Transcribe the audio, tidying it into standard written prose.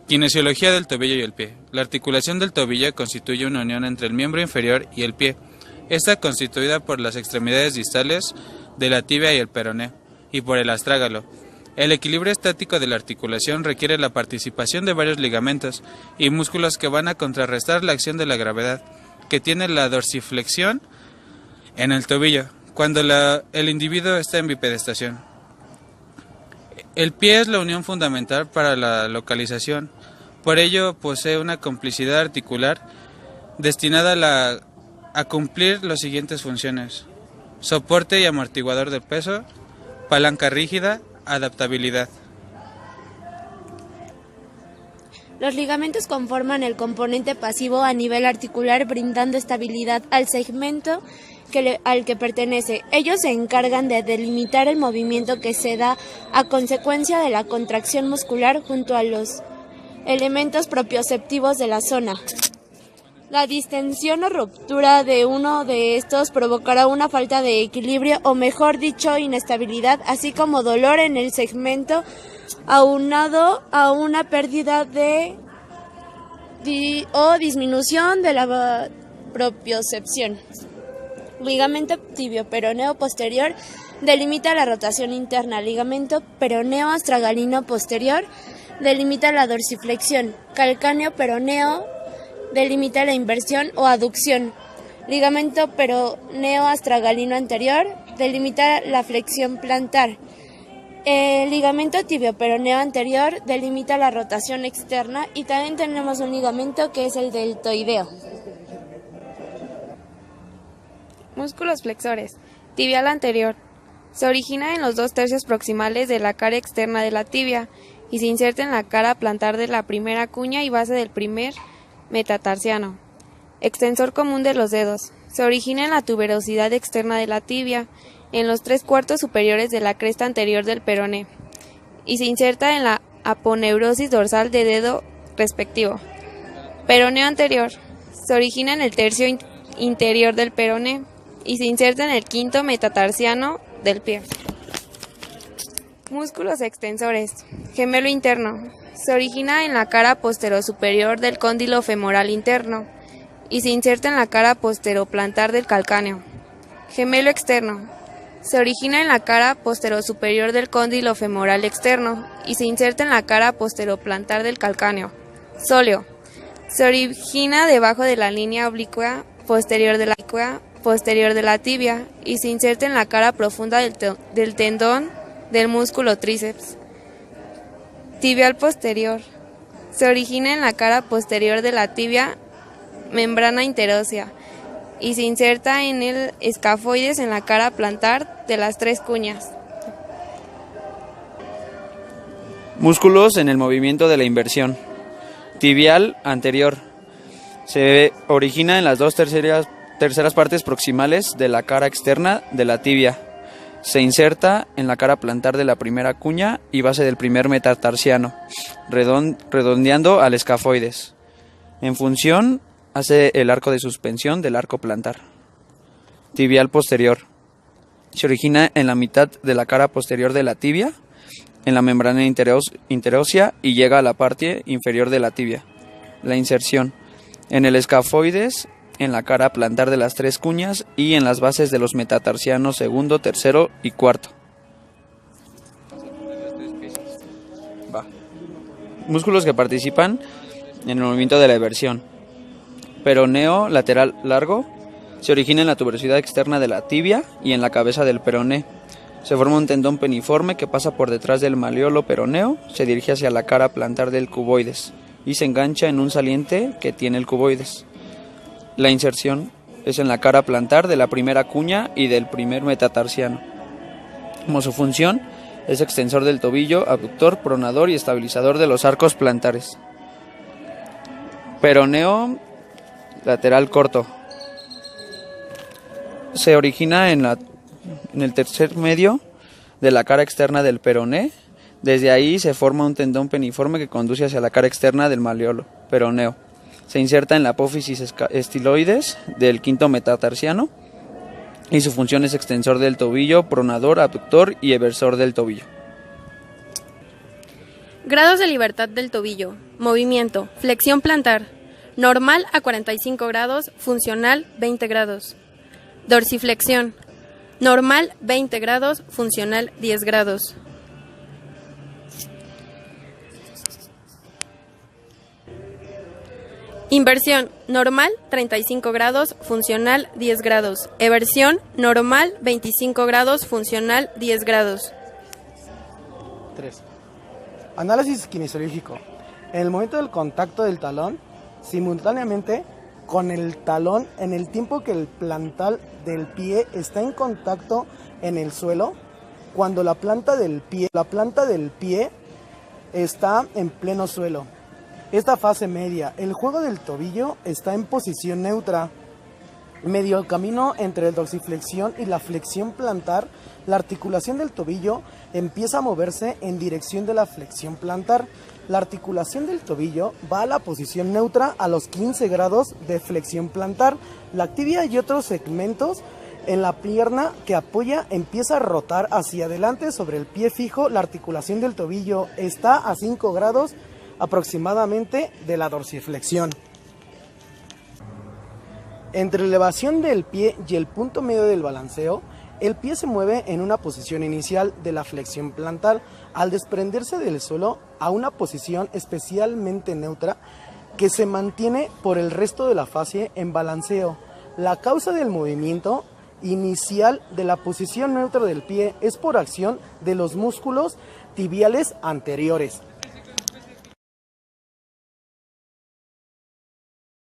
Kinesiología del tobillo y el pie. La articulación del tobillo constituye una unión entre el miembro inferior y el pie. Está constituida por las extremidades distales de la tibia y el peroné, y por el astrágalo. El equilibrio estático de la articulación requiere la participación de varios ligamentos y músculos que van a contrarrestar la acción de la gravedad, que tiene la dorsiflexión en el tobillo, cuando el individuo está en bipedestación. El pie es la unión fundamental para la localización, por ello posee una complicidad articular destinada a cumplir las siguientes funciones: soporte y amortiguador del peso, palanca rígida, adaptabilidad. Los ligamentos conforman el componente pasivo a nivel articular, brindando estabilidad al segmento al que pertenece. Ellos se encargan de delimitar el movimiento que se da a consecuencia de la contracción muscular junto a los elementos propioceptivos de la zona. La distensión o ruptura de uno de estos provocará una falta de equilibrio o, mejor dicho, inestabilidad, así como dolor en el segmento aunado a una pérdida o disminución de la propiocepción. Ligamento tibio-peroneo posterior delimita la rotación interna. Ligamento peroneo-astragalino posterior delimita la dorsiflexión. Calcáneo-peroneo delimita la inversión o aducción. Ligamento peroneo-astragalino anterior delimita la flexión plantar. El ligamento tibio-peroneo anterior delimita la rotación externa, y también tenemos un ligamento que es el deltoideo. Músculos flexores. Tibial anterior. Se origina en los 2/3 proximales de la cara externa de la tibia y se inserta en la cara plantar de la primera cuña y base del primer metatarsiano. Extensor común de los dedos. Se origina en la tuberosidad externa de la tibia, en los 3/4 superiores de la cresta anterior del peroné, y se inserta en la aponeurosis dorsal de dedo respectivo. Peroneo anterior. Se origina en el tercio interior del peroné y se inserta en el quinto metatarsiano del pie. Músculos extensores. Gemelo interno. Se origina en la cara posterosuperior del cóndilo femoral interno y se inserta en la cara posteroplantar del calcáneo. Gemelo externo. Se origina en la cara posterosuperior del cóndilo femoral externo y se inserta en la cara posteroplantar del calcáneo. Sóleo. Se origina debajo de la línea oblicua posterior de la tibia y se inserta en la cara profunda del tendón del músculo tríceps. Tibial posterior. Se origina en la cara posterior de la tibia, membrana interósea, y se inserta en el escafoides en la cara plantar de las 3 cuñas. Músculos en el movimiento de la inversión. Tibial anterior. Se origina en las 2/3 partes proximales de la cara externa de la tibia. Se inserta en la cara plantar de la primera cuña y base del primer metatarsiano, redondeando al escafoides. En función, hace el arco de suspensión del arco plantar. Tibial posterior. Se origina en la mitad de la cara posterior de la tibia, en la membrana interósea, y llega a la parte inferior de la tibia. La inserción. En el escafoides, en la cara plantar de las 3 cuñas y en las bases de los metatarsianos segundo, tercero y cuarto. Músculos que participan en el movimiento de la eversión. Peroneo lateral largo. Se origina en la tuberosidad externa de la tibia y en la cabeza del peroné. Se forma un tendón peniforme que pasa por detrás del malleolo peroneo, se dirige hacia la cara plantar del cuboides y se engancha en un saliente que tiene el cuboides. La inserción es en la cara plantar de la primera cuña y del primer metatarsiano. Como su función es extensor del tobillo, abductor, pronador y estabilizador de los arcos plantares. Peroneo lateral corto. Se origina en el tercer medio de la cara externa del peroné. Desde ahí se forma un tendón peniforme que conduce hacia la cara externa del malleolo peroneo. Se inserta en la apófisis estiloides del quinto metatarsiano y su función es extensor del tobillo, pronador, abductor y eversor del tobillo. Grados de libertad del tobillo. Movimiento. Flexión plantar. Normal a 45 grados, funcional 20 grados. Dorsiflexión. Normal 20 grados, funcional 10 grados. Inversión. Normal 35 grados, funcional 10 grados. Eversión. Normal 25 grados, funcional 10 grados. 3. Análisis kinesiológico. En el momento del contacto del talón, simultáneamente con el talón, en el tiempo que el plantar del pie está en contacto en el suelo, cuando la planta del pie está en pleno suelo. Esta fase media, el juego del tobillo está en posición neutra. Medio camino entre la dorsiflexión y la flexión plantar, la articulación del tobillo empieza a moverse en dirección de la flexión plantar. La articulación del tobillo va a la posición neutra a los 15 grados de flexión plantar. La tibia y otros segmentos en la pierna que apoya empieza a rotar hacia adelante sobre el pie fijo. La articulación del tobillo está a 5 grados aproximadamente de la dorsiflexión. Entre la elevación del pie y el punto medio del balanceo, el pie se mueve en una posición inicial de la flexión plantar al desprenderse del suelo a una posición especialmente neutra que se mantiene por el resto de la fase en balanceo. La causa del movimiento inicial de la posición neutra del pie es por acción de los músculos tibiales anteriores.